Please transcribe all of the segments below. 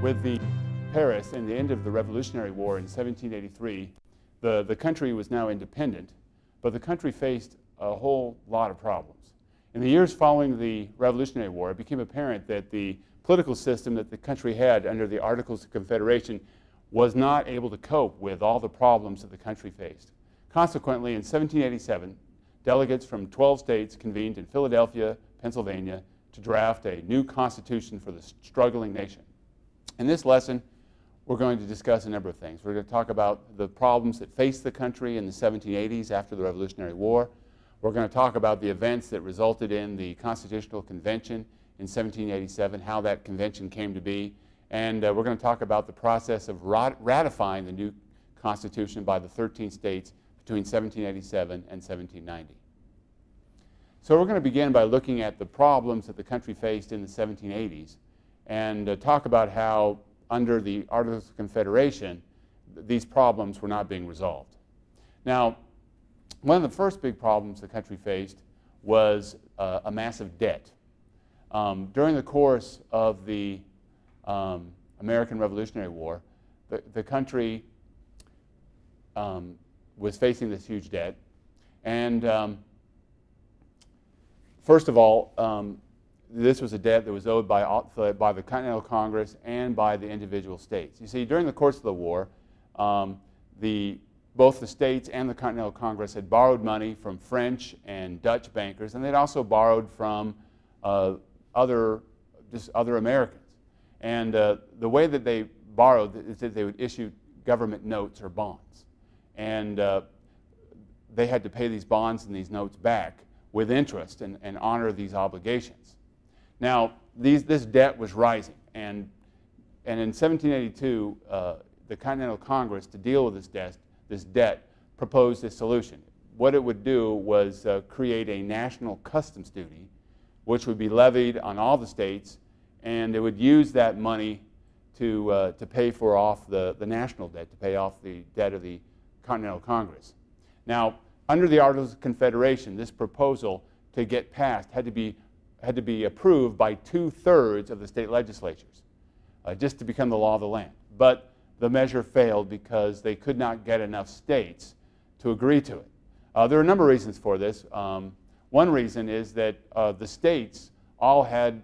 With the Paris and the end of the Revolutionary War in 1783, the country was now independent, but the country faced a whole lot of problems. In the years following the Revolutionary War, it became apparent that the political system that the country had under the Articles of Confederation was not able to cope with all the problems that the country faced. Consequently, in 1787, delegates from 12 states convened in Philadelphia, Pennsylvania, to draft a new constitution for the struggling nation. In this lesson, we're going to discuss a number of things. We're going to talk about the problems that faced the country in the 1780s after the Revolutionary War. We're going to talk about the events that resulted in the Constitutional Convention in 1787, how that convention came to be, and we're going to talk about the process of ratifying the new Constitution by the 13 states between 1787 and 1790. So we're going to begin by looking at the problems that the country faced in the 1780s and talk about how, under the Articles of Confederation, these problems were not being resolved. Now, one of the first big problems the country faced was a massive debt. During the course of the American Revolutionary War, the country was facing this huge debt. And first of all, this was a debt that was owed by the Continental Congress and by the individual states. You see, during the course of the war, both the states and the Continental Congress had borrowed money from French and Dutch bankers, and they'd also borrowed from other Americans. And the way that they borrowed is that they would issue government notes or bonds. And they had to pay these bonds and these notes back with interest and honor these obligations. Now, this debt was rising, and in 1782, the Continental Congress, to deal with this debt, proposed a solution. What it would do was create a national customs duty, which would be levied on all the states, and it would use that money to pay off the national debt, to pay off the debt of the Continental Congress. Now, under the Articles of Confederation, this proposal to get passed had to be approved by 2/3 of the state legislatures, just to become the law of the land. But the measure failed because they could not get enough states to agree to it. There are a number of reasons for this. One reason is that the states all had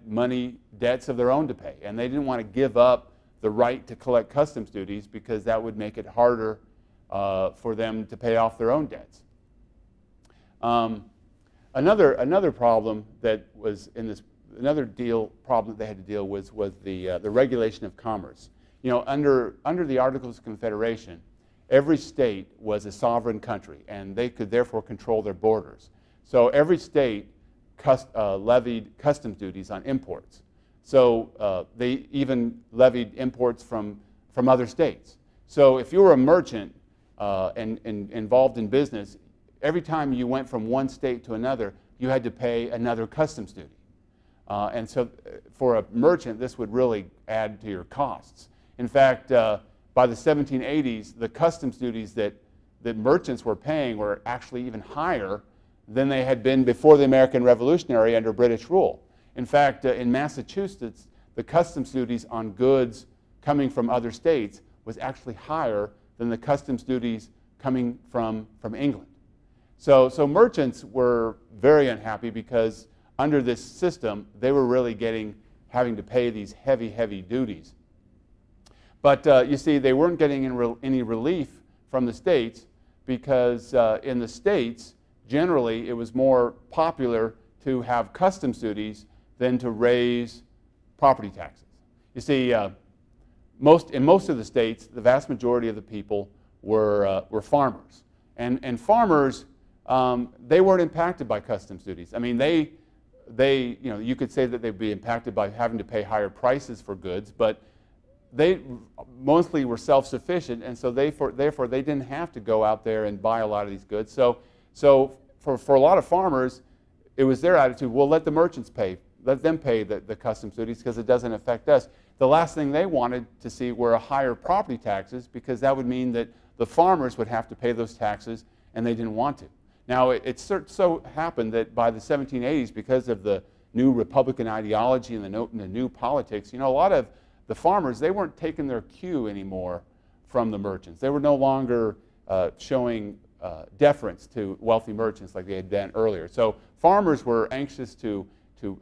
debts of their own to pay, and they didn't want to give up the right to collect customs duties because that would make it harder for them to pay off their own debts. Another problem that was in this, problem that they had to deal with was the regulation of commerce. You know, under the Articles of Confederation, every state was a sovereign country, and they could therefore control their borders. So every state levied customs duties on imports. So they even levied imports from other states. So if you were a merchant and involved in business, every time you went from one state to another, you had to pay another customs duty. And so for a merchant, this would really add to your costs. In fact, by the 1780s, the customs duties that merchants were paying were actually even higher than they had been before the American Revolutionary under British rule. In fact, in Massachusetts, the customs duties on goods coming from other states was actually higher than the customs duties coming from England. So merchants were very unhappy because under this system, they were really having to pay these heavy duties. But you see, they weren't getting any relief from the states because in the states, generally, it was more popular to have customs duties than to raise property taxes. You see, in most of the states, the vast majority of the people were farmers. And farmers, they weren't impacted by customs duties. I mean, you could say that they'd be impacted by having to pay higher prices for goods, but they mostly were self-sufficient, and so therefore they didn't have to go out there and buy a lot of these goods. So for a lot of farmers, it was their attitude, well, let the merchants pay. Let them pay the customs duties because it doesn't affect us. The last thing they wanted to see were higher property taxes because that would mean that the farmers would have to pay those taxes, and they didn't want to. Now, it so happened that by the 1780s, because of the new Republican ideology and the new politics, you know, a lot of the farmers, they weren't taking their cue anymore from the merchants. They were no longer showing deference to wealthy merchants like they had done earlier. So farmers were anxious to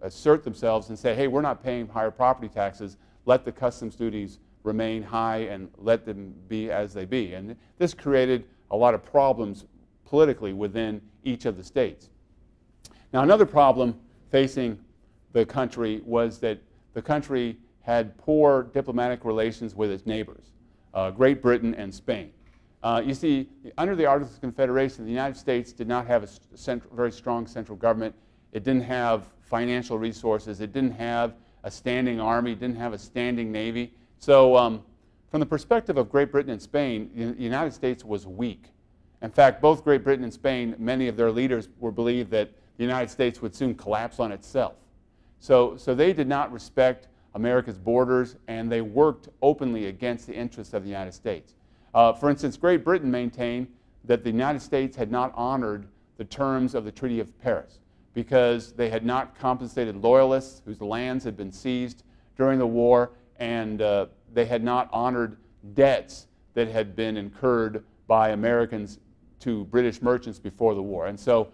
assert themselves and say, hey, we're not paying higher property taxes. Let the customs duties remain high and let them be as they be. And this created a lot of problems politically within each of the states. Now, another problem facing the country was that the country had poor diplomatic relations with its neighbors, Great Britain and Spain. You see, under the Articles of Confederation, the United States did not have a very strong central government. It didn't have financial resources. It didn't have a standing army. It didn't have a standing navy. So from the perspective of Great Britain and Spain, the United States was weak. In fact, both Great Britain and Spain, many of their leaders believed that the United States would soon collapse on itself. So they did not respect America's borders, and they worked openly against the interests of the United States. For instance, Great Britain maintained that the United States had not honored the terms of the Treaty of Paris because they had not compensated loyalists whose lands had been seized during the war, and they had not honored debts that had been incurred by Americans to British merchants before the war. And so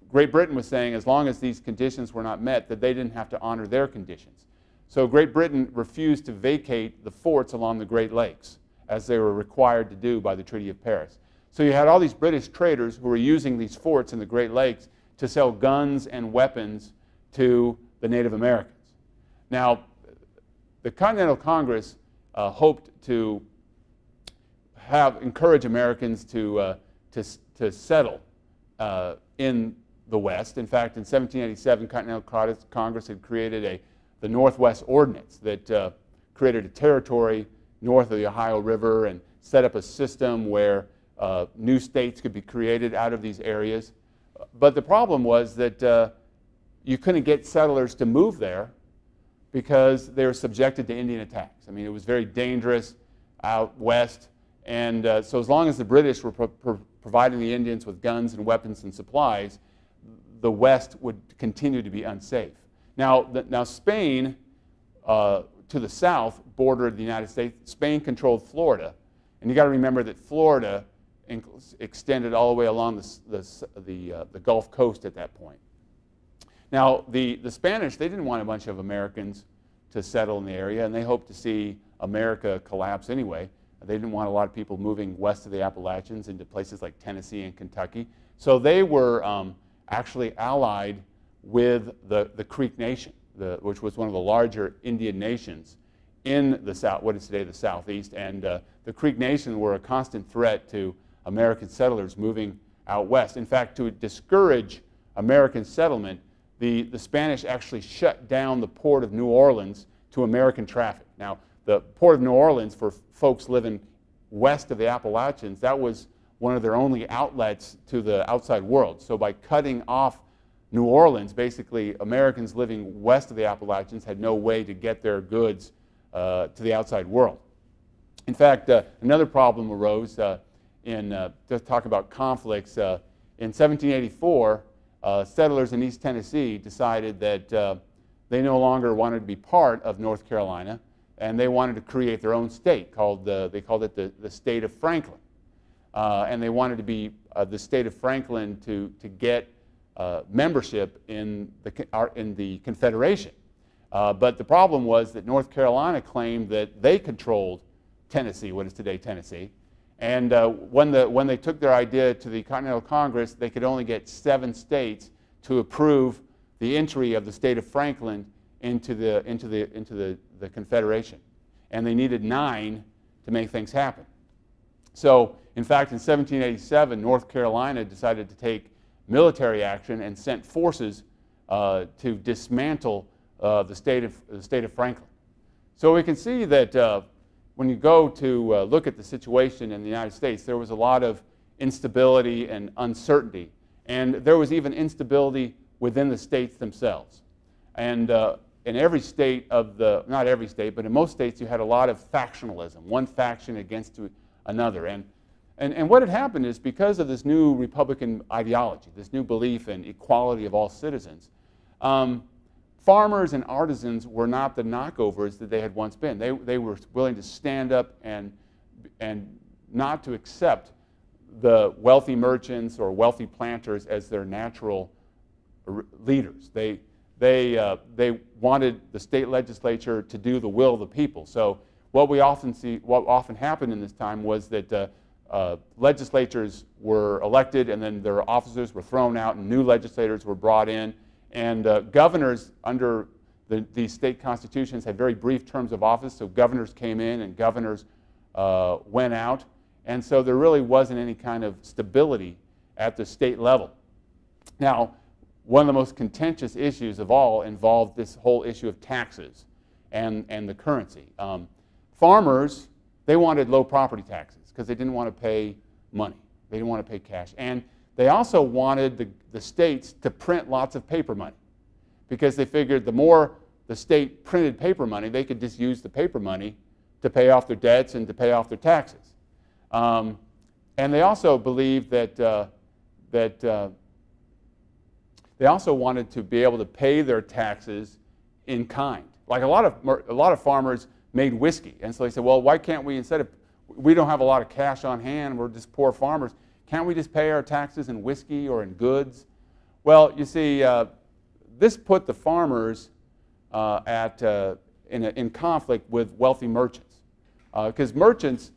Great Britain was saying as long as these conditions were not met, that they didn't have to honor their conditions. So Great Britain refused to vacate the forts along the Great Lakes, as they were required to do by the Treaty of Paris. So you had all these British traders who were using these forts in the Great Lakes to sell guns and weapons to the Native Americans. Now, the Continental Congress hoped to encourage Americans to settle in the West. In fact, in 1787, Continental Congress had created the Northwest Ordinance that created a territory north of the Ohio River and set up a system where new states could be created out of these areas. But the problem was that you couldn't get settlers to move there because they were subjected to Indian attacks. I mean, it was very dangerous out west. And so as long as the British were providing the Indians with guns and weapons and supplies, the West would continue to be unsafe. Now Spain, to the south, bordered the United States. Spain controlled Florida. And you got to remember that Florida extended all the way along the Gulf Coast at that point. Now, the Spanish, they didn't want a bunch of Americans to settle in the area, and they hoped to see America collapse anyway. They didn't want a lot of people moving west of the Appalachians into places like Tennessee and Kentucky. So they were actually allied with the Creek Nation, which was one of the larger Indian nations in the South, what is today the Southeast. And the Creek Nation were a constant threat to American settlers moving out west. In fact, to discourage American settlement, the Spanish actually shut down the port of New Orleans to American traffic. Now, the port of New Orleans, for folks living west of the Appalachians, that was one of their only outlets to the outside world. So by cutting off New Orleans, basically Americans living west of the Appalachians had no way to get their goods to the outside world. In fact, another problem arose to talk about conflicts. In 1784, settlers in East Tennessee decided that they no longer wanted to be part of North Carolina, and they wanted to create their own state called they called it the state of Franklin. And they wanted to be the state of Franklin to get membership in the Confederation. But the problem was that North Carolina claimed that they controlled Tennessee, what is today Tennessee. And when they took their idea to the Continental Congress, they could only get 7 states to approve the entry of the state of Franklin into the Confederation. And they needed 9 to make things happen. So, in fact, in 1787, North Carolina decided to take military action and sent forces to dismantle the state of Franklin. So we can see that when you go to look at the situation in the United States, there was a lot of instability and uncertainty. And there was even instability within the states themselves. And in every state not every state, but in most states, you had a lot of factionalism, one faction against another. And what had happened is because of this new Republican ideology, this new belief in equality of all citizens, farmers and artisans were not the knockovers that they had once been. They were willing to stand up and not to accept the wealthy merchants or wealthy planters as their natural leaders. They wanted the state legislature to do the will of the people. So what often happened in this time was that legislatures were elected, and then their officers were thrown out, and new legislators were brought in. And governors under these state constitutions had very brief terms of office, so governors came in and governors went out. And so there really wasn't any kind of stability at the state level. Now, one of the most contentious issues of all involved this whole issue of taxes and the currency. Farmers, they wanted low property taxes because they didn't want to pay money. They didn't want to pay cash. And they also wanted the states to print lots of paper money because they figured the more the state printed paper money, they could just use the paper money to pay off their debts and to pay off their taxes. And they also believed that, they also wanted to be able to pay their taxes in kind. Like a lot of farmers made whiskey, and so they said, well, why can't we, instead of, we don't have a lot of cash on hand, we're just poor farmers, can't we just pay our taxes in whiskey or in goods? Well, you see, this put the farmers in conflict with wealthy merchants, because merchants,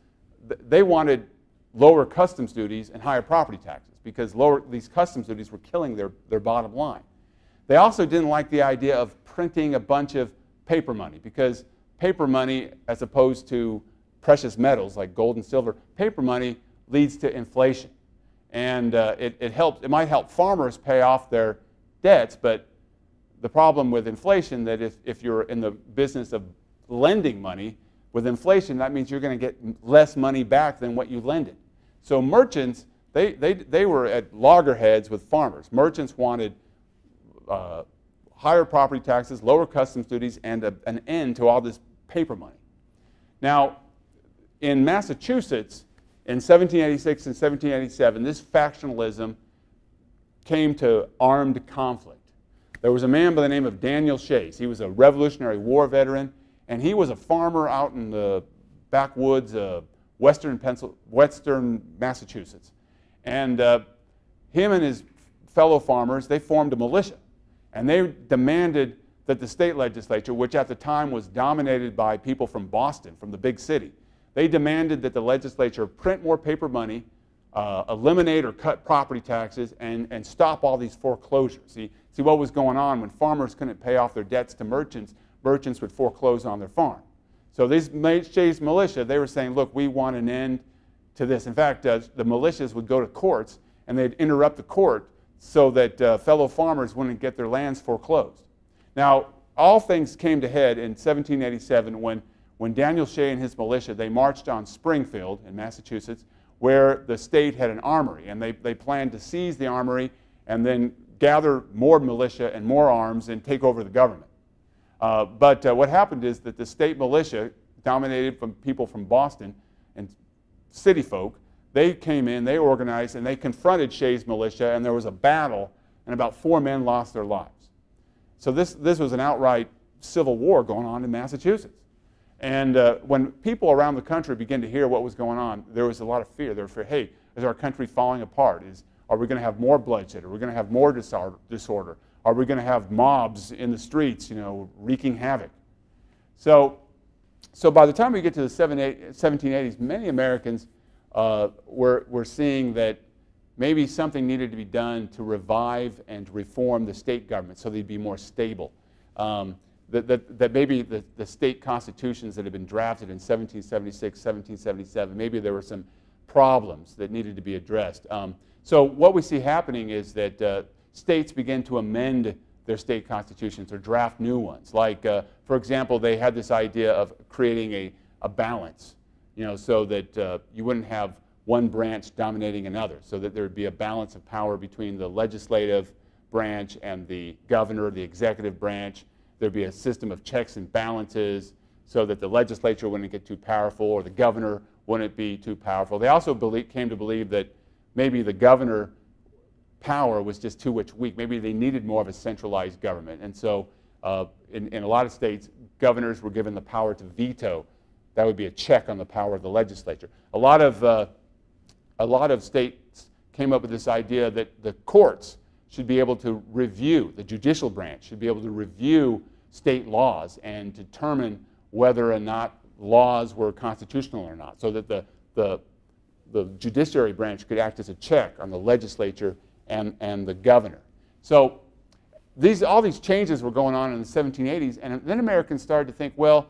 they wanted lower customs duties and higher property taxes because these customs duties were killing their bottom line. They also didn't like the idea of printing a bunch of paper money because paper money, as opposed to precious metals like gold and silver, paper money leads to inflation. And it might help farmers pay off their debts, but the problem with inflation that if you're in the business of lending money, with inflation, that means you're going to get less money back than what you lended. So merchants, they were at loggerheads with farmers. Merchants wanted higher property taxes, lower customs duties, and an end to all this paper money. Now, in Massachusetts, in 1786 and 1787, this factionalism came to armed conflict. There was a man by the name of Daniel Shays. He was a Revolutionary War veteran, and he was a farmer out in the backwoods of western Massachusetts. And him and his fellow farmers, they formed a militia. And they demanded that the state legislature, which at the time was dominated by people from Boston, from the big city, they demanded that the legislature print more paper money, eliminate or cut property taxes, and stop all these foreclosures. See what was going on when farmers couldn't pay off their debts to merchants, merchants would foreclose on their farm. So these Shays militia, they were saying, look, we want an end to this. In fact, the militias would go to courts, and they'd interrupt the court so that fellow farmers wouldn't get their lands foreclosed. Now, all things came to head in 1787 when Daniel Shay and his militia, they marched on Springfield in Massachusetts, where the state had an armory, and they planned to seize the armory and then gather more militia and more arms and take over the government. But what happened is that the state militia, dominated from people from Boston and city folk, they came in, they organized, and they confronted Shay's militia, and there was a battle, and about 4 men lost their lives. So this was an outright civil war going on in Massachusetts. And when people around the country began to hear what was going on, there was a lot of fear. They were afraid, hey, is our country falling apart? Are we going to have more bloodshed? Are we going to have more disorder? Are we going to have mobs in the streets, wreaking havoc? So by the time we get to the 1780s, many Americans were seeing that maybe something needed to be done to revive and reform the state government so they'd be more stable. That maybe the state constitutions that had been drafted in 1776, 1777, maybe there were some problems that needed to be addressed. So what we see happening is that states begin to amend their state constitutions or draft new ones. Like, for example, they had this idea of creating a balance, so that you wouldn't have one branch dominating another, so that there would be a balance of power between the legislative branch and the governor, the executive branch. There'd be a system of checks and balances so that the legislature wouldn't get too powerful or the governor wouldn't be too powerful. They also came to believe that maybe the governor power was just too much weak. Maybe they needed more of a centralized government. And so In a lot of states, governors were given the power to veto. That would be a check on the power of the legislature. A lot of states came up with this idea that the courts should be able to review, the judicial branch should be able to review state laws and determine whether or not laws were constitutional or not, so that the judiciary branch could act as a check on the legislature and the governor. So all these changes were going on in the 1780s, and then Americans started to think, well,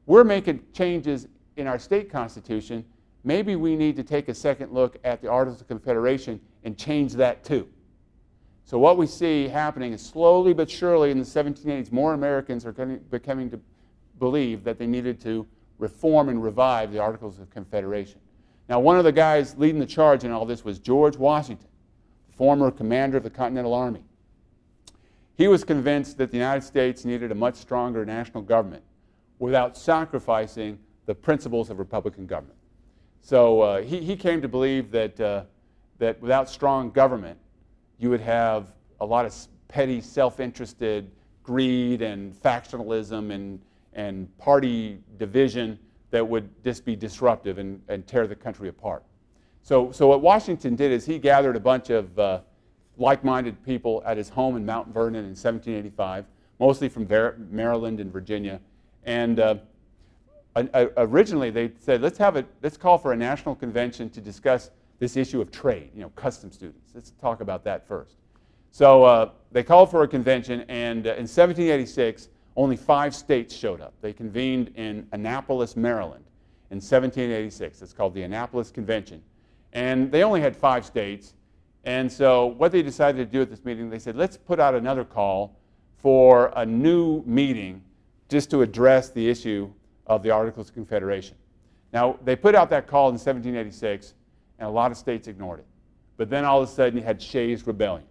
we're making changes in our state constitution. Maybe we need to take a second look at the Articles of Confederation and change that too. So what we see happening is slowly but surely in the 1780s, more Americans are becoming to believe that they needed to reform and revive the Articles of Confederation. Now, one of the guys leading the charge in all this was George Washington, former commander of the Continental Army. He was convinced that the United States needed a much stronger national government without sacrificing the principles of Republican government. So he came to believe that, that without strong government, you would have a lot of petty, self-interested greed and factionalism and party division that would just be disruptive and tear the country apart. So what Washington did is he gathered a bunch of like-minded people at his home in Mount Vernon in 1785, mostly from Maryland and Virginia. And originally they said, let's call for a national convention to discuss this issue of trade, customs students. Let's talk about that first. So they called for a convention, and in 1786, only 5 states showed up. They convened in Annapolis, Maryland in 1786. It's called the Annapolis Convention. And they only had 5 states. And so what they decided to do at this meeting, they said, let's put out another call for a new meeting just to address the issue of the Articles of Confederation. Now, they put out that call in 1786, and a lot of states ignored it. But then all of a sudden, you had Shays' Rebellion.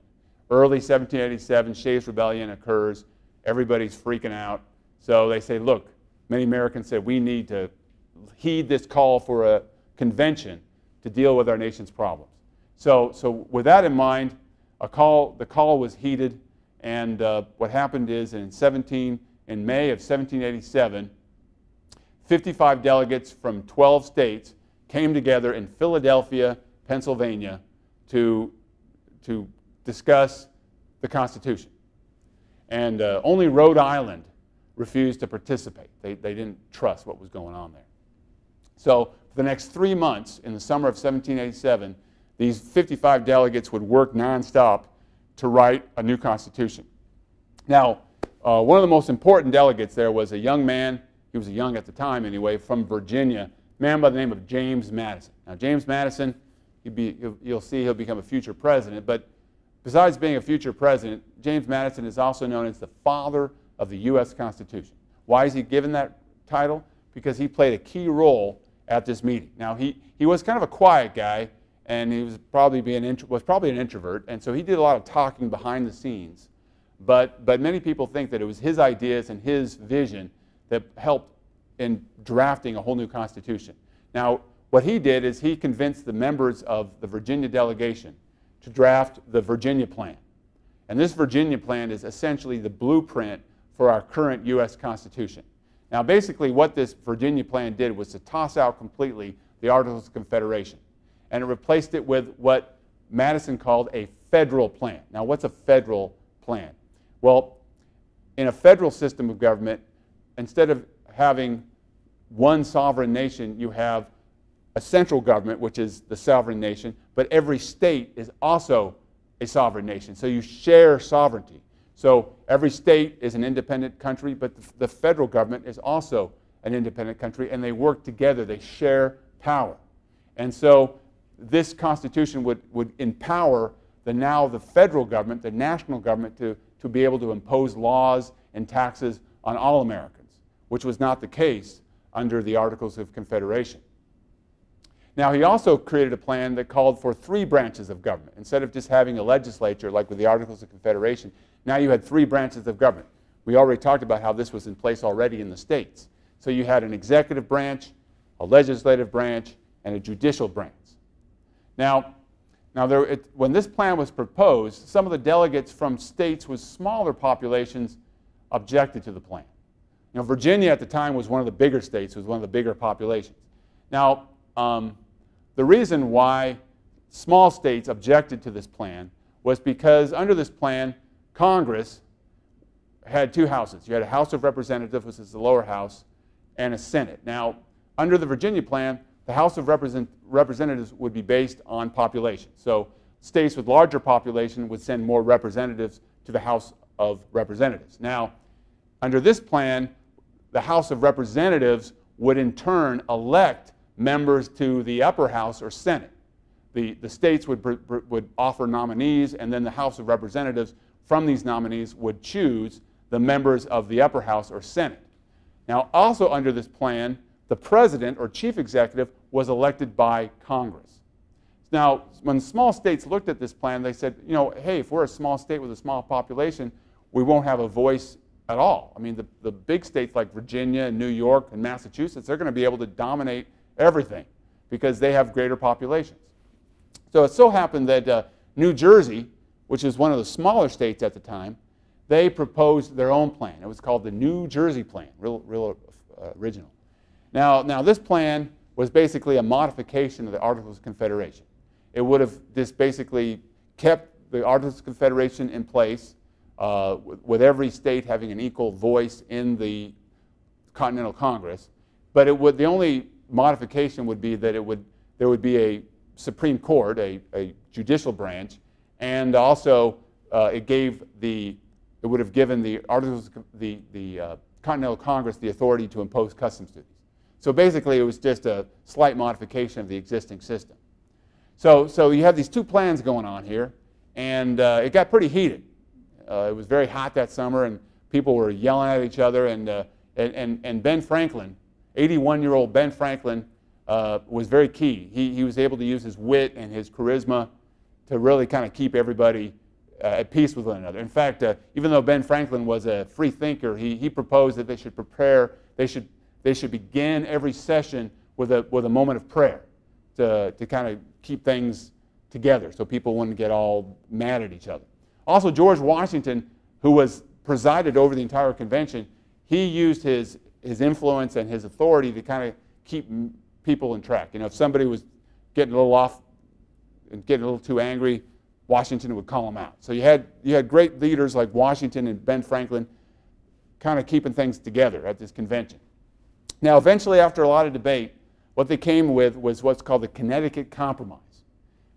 Early 1787, Shays' Rebellion occurs. Everybody's freaking out. So they say, look, many Americans said, we need to heed this call for a convention to deal with our nation's problems. So with that in mind, the call was heeded, and what happened is in May of 1787, 55 delegates from 12 states came together in Philadelphia, Pennsylvania, to discuss the Constitution. And only Rhode Island refused to participate. They didn't trust what was going on there. So for the next 3 months, in the summer of 1787, these 55 delegates would work nonstop to write a new Constitution. Now, one of the most important delegates there was a young man, he was young at the time anyway, from Virginia, a man by the name of James Madison. Now, James Madison, you'll see he'll become a future president, but besides being a future president, James Madison is also known as the father of the U.S. Constitution. Why is he given that title? Because he played a key role at this meeting. Now, he was kind of a quiet guy, and he was probably an introvert, and so he did a lot of talking behind the scenes. But many people think that it was his ideas and his vision that helped in drafting a whole new Constitution. Now, what he did is he convinced the members of the Virginia delegation to draft the Virginia Plan. And this Virginia Plan is essentially the blueprint for our current U.S. Constitution. Now, basically what this Virginia Plan did was to toss out completely the Articles of Confederation, and it replaced it with what Madison called a federal plan. Now, what's a federal plan? Well, in a federal system of government, instead of having one sovereign nation, you have a central government, which is the sovereign nation, but every state is also a sovereign nation. So you share sovereignty. So every state is an independent country, but the federal government is also an independent country, and they work together. They share power. And so this Constitution would empower the federal government, the national government, to be able to impose laws and taxes on all Americans, which was not the case under the Articles of Confederation. Now, he also created a plan that called for 3 branches of government. Instead of just having a legislature like with the Articles of Confederation, now you had 3 branches of government. We already talked about how this was in place already in the states. So you had an executive branch, a legislative branch, and a judicial branch. Now when this plan was proposed, some of the delegates from states with smaller populations objected to the plan. You know, Virginia at the time was one of the bigger states, was one of the bigger populations. Now, the reason why small states objected to this plan was because under this plan, Congress had two houses. You had a House of Representatives, which is the lower house, and a Senate. Now, under the Virginia plan, the House of Representatives would be based on population. So states with larger population would send more representatives to the House of Representatives. Now, under this plan, the House of Representatives would in turn elect members to the upper house or Senate. The states would offer nominees, and then the House of Representatives from these nominees would choose the members of the upper house or Senate. Now, also under this plan, the president or chief executive was elected by Congress. Now, when small states looked at this plan, they said, you know, hey, if we're a small state with a small population, we won't have a voice at all. I mean, the big states like Virginia and New York and Massachusetts, they're going to be able to dominate everything because they have greater populations. So it so happened that New Jersey, which is one of the smaller states at the time, they proposed their own plan. It was called the New Jersey Plan, real original. Now this plan was basically a modification of the Articles of Confederation. It would have just basically kept the Articles of Confederation in place with every state having an equal voice in the Continental Congress, but it would, the only modification would be that there would be a Supreme Court, a judicial branch, and also it would have given the Articles, the Continental Congress the authority to impose customs duties. So basically, it was just a slight modification of the existing system. So you have these two plans going on here, and it got pretty heated. It was very hot that summer, and people were yelling at each other. And Ben Franklin, 81-year-old Ben Franklin, was very key. He was able to use his wit and his charisma to really kind of keep everybody at peace with one another. In fact, even though Ben Franklin was a free thinker, he proposed that they should begin every session with a moment of prayer to kind of keep things together so people wouldn't get all mad at each other. Also, George Washington, who was presided over the entire convention, he used his influence and his authority to kind of keep people in track. You know, if somebody was getting a little off and getting a little too angry, Washington would call them out. So you had great leaders like Washington and Ben Franklin kind of keeping things together at this convention. Now, eventually, after a lot of debate, what they came with was what's called the Connecticut Compromise.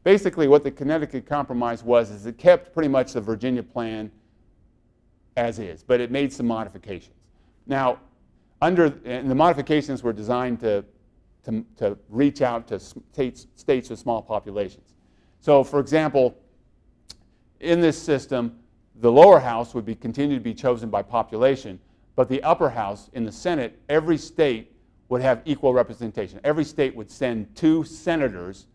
Basically, what the Connecticut Compromise was is it kept pretty much the Virginia plan as is, but it made some modifications. Now, and the modifications were designed to reach out to states with small populations. So, for example, in this system, the lower house would continue to be chosen by population, but the upper house in the Senate, every state would have equal representation. Every state would send 2 senators,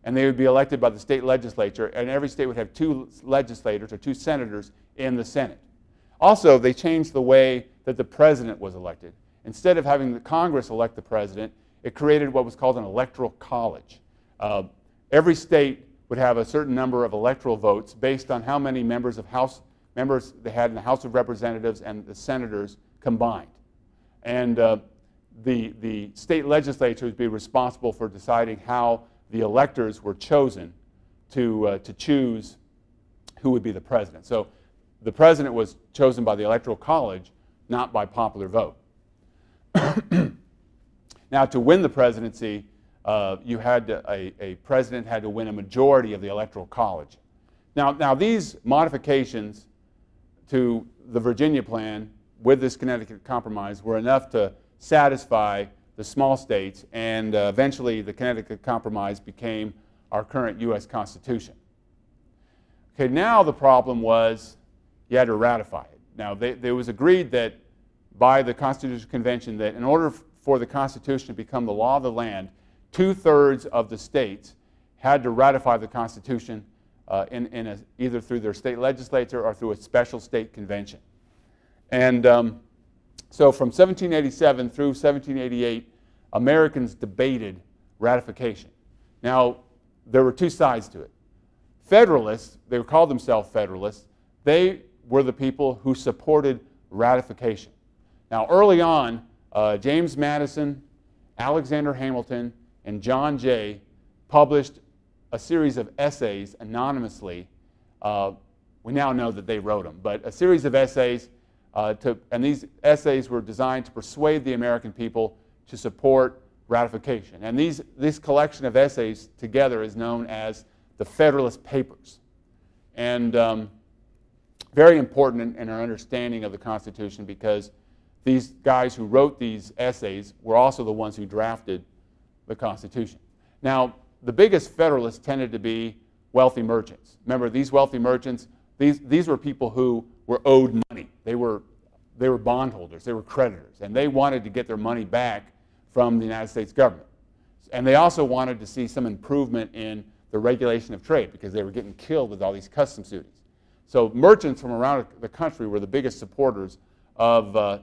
and they would be elected by the state legislature, and every state would have 2 legislators or 2 senators in the Senate. Also, they changed the way that the president was elected. Instead of having the Congress elect the president, it created what was called an electoral college. Every state would have a certain number of electoral votes based on how many members they had in the House of Representatives and the senators combined. And the state legislature would be responsible for deciding how the electors were chosen to choose who would be the president. So the president was chosen by the electoral college, not by popular vote. Now, to win the presidency, a president had to win a majority of the electoral college. Now these modifications to the Virginia plan with this Connecticut Compromise were enough to satisfy the small states, and eventually the Connecticut Compromise became our current U.S. Constitution. Okay, now the problem was you had to ratify it. Now, it was agreed that by the Constitutional Convention that in order for the Constitution to become the law of the land, 2/3 of the states had to ratify the Constitution either through their state legislature or through a special state convention. And so from 1787 through 1788, Americans debated ratification. Now, there were 2 sides to it. Federalists, they called themselves Federalists, they were the people who supported ratification. Now, early on, James Madison, Alexander Hamilton, and John Jay published a series of essays anonymously. We now know that they wrote them, but a series of essays, and these essays were designed to persuade the American people to support ratification. And this collection of essays together is known as the Federalist Papers. And very important in our understanding of the Constitution, because these guys who wrote these essays were also the ones who drafted the Constitution. Now, the biggest Federalists tended to be wealthy merchants. Remember, these wealthy merchants, these were people who were owed money. They were bondholders, they were creditors, and they wanted to get their money back from the United States government. And they also wanted to see some improvement in the regulation of trade, because they were getting killed with all these customs duties. So merchants from around the country were the biggest supporters of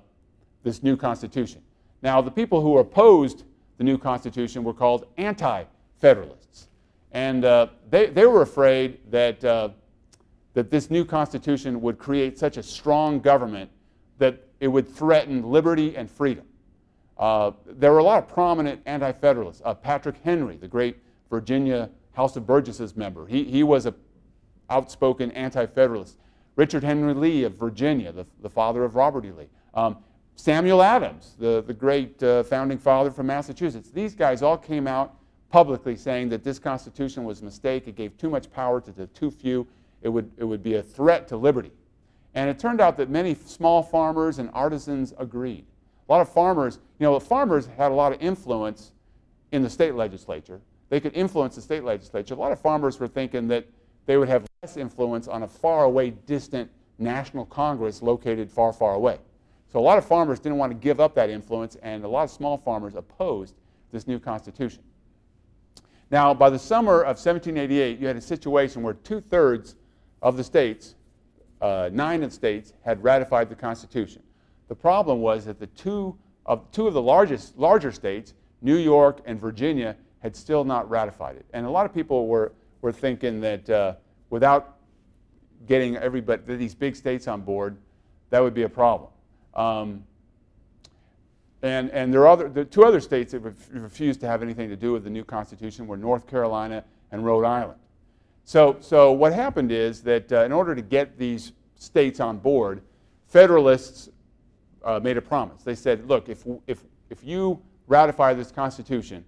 this new Constitution. Now, the people who opposed the new Constitution were called anti-federalists. And they were afraid that, that this new Constitution would create such a strong government that it would threaten liberty and freedom. There were a lot of prominent anti-federalists. Patrick Henry, the great Virginia House of Burgesses member, he was an outspoken anti-federalist. Richard Henry Lee of Virginia, the father of Robert E. Lee. Samuel Adams, the great founding father from Massachusetts. These guys all came out publicly saying that this Constitution was a mistake. It gave too much power to the too few. It would be a threat to liberty. And it turned out that many small farmers and artisans agreed. A lot of farmers, farmers had a lot of influence in the state legislature. They could influence the state legislature. A lot of farmers were thinking that they would have less influence on a faraway, distant national Congress located far, far away. So a lot of farmers didn't want to give up that influence, and a lot of small farmers opposed this new Constitution. Now, by the summer of 1788, you had a situation where 2/3 of the states, 9 of the states, had ratified the Constitution. The problem was that two of the larger states, New York and Virginia, had still not ratified it. And a lot of people were thinking that without getting these big states on board, that would be a problem. And there are the 2 other states that refused to have anything to do with the new Constitution were North Carolina and Rhode Island. So what happened is that in order to get these states on board, Federalists made a promise. They said, look, if you ratify this Constitution,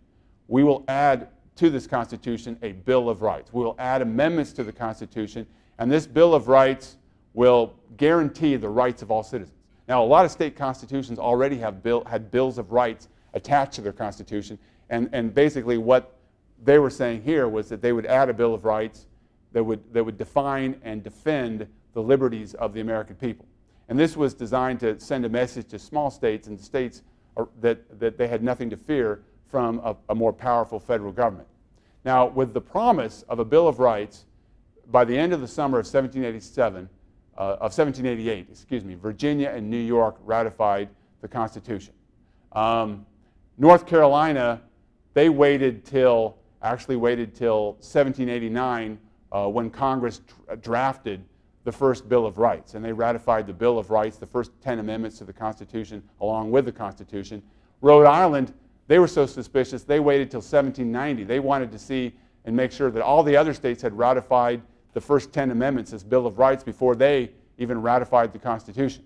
we will add to this Constitution a Bill of Rights. We will add amendments to the Constitution, and this Bill of Rights will guarantee the rights of all citizens. Now, a lot of state constitutions already had bills of rights attached to their constitution, and basically what they were saying here was that they would add a Bill of Rights that would define and defend the liberties of the American people. And this was designed to send a message to small states and states that they had nothing to fear from a more powerful federal government. Now, with the promise of a Bill of Rights, by the end of the summer of 1788, Virginia and New York ratified the Constitution. North Carolina, they waited till 1789 when Congress drafted the first Bill of Rights, and they ratified the Bill of Rights, the first 10 amendments to the Constitution, along with the Constitution. Rhode Island, they were so suspicious, they waited till 1790. They wanted to see and make sure that all the other states had ratified the first 10 amendments as Bill of Rights before they even ratified the Constitution.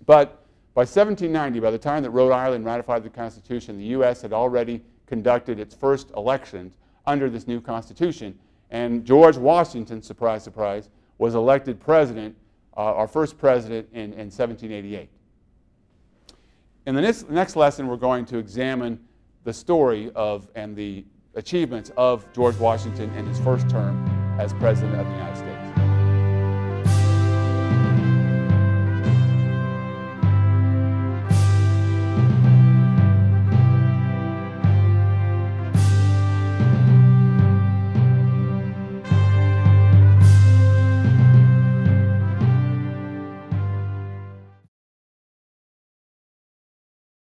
But by 1790, by the time that Rhode Island ratified the Constitution, the U.S. had already conducted its first elections under this new Constitution, and George Washington, surprise, surprise, was elected president, our first president, in 1788. In the next lesson, we're going to examine the story of and the achievements of George Washington in his first term as President of the United States.